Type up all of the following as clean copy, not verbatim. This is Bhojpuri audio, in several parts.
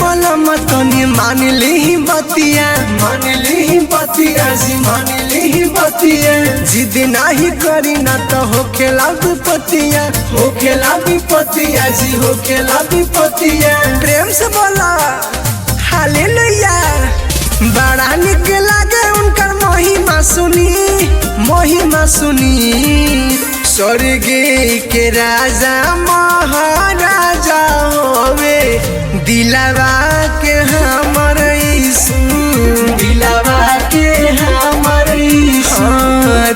बलम तनी मान ली बतिया जी मान ली बतिया। जिद नहीं करी ना तो होखेला विपतिया जी होखेला विपतिया। प्रेम से बोला हालेलुया। बड़ा निक लागे उनकर महिमा सुनी। स्वर्ग के राजा महाराजा होवे दिलवा के हमर यीशु। दिलवा के हमर यीशु।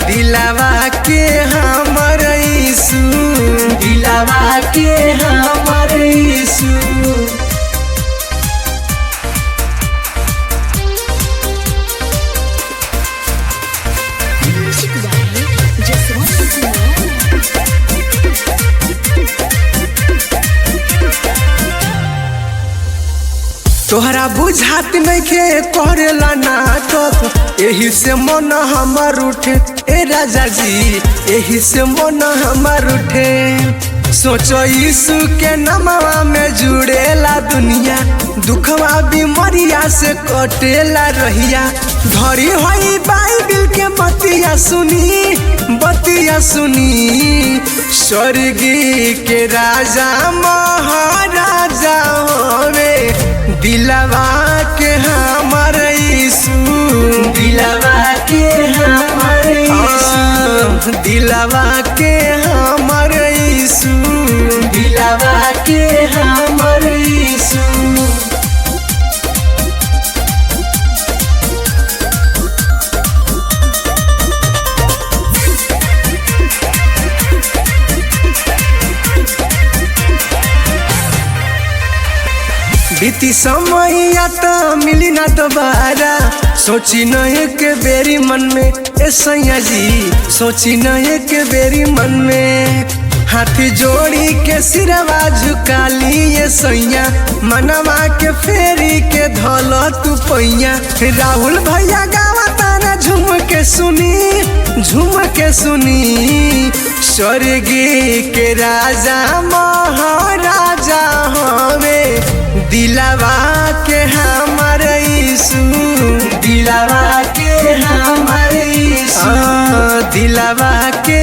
दिलवा के हमर यीशु। दिलवा के हमर यीशु। तोहरा बुझात नइखे करेला नाटक, एही से मन हमर उठे ए राजा जी, एही से मन हमर उठे। सोचो यीशु के नामवा में जुड़ेला दुनिया, दुखवा बीमारिया से कटेला रहिया। धरी होई बाइबिल के बतिया सुनी। स्वर्ग के राजा महाराजा होवे दिलवा के हमर यीशु। दिलवा के हमर यीशु। दिलवा के हमर यीशु। दिलवा के हमर यीशु। बीती समैया तो मिली ना दोबारा, सोची न एक बेरी मन में ए सैया जी, सोची न एक बेरी मन में। हाथ जोड़ी के सिरवा झुका लिए सैया, मनवा के फेरी के धल तू पैया। राहुल भैया गावा तारा झूम के सुनी। स्वर्ग के राजा महाराजा होवे दिलवा के हमर यीशु। दिलवा के हमर यीशु। दिलवा के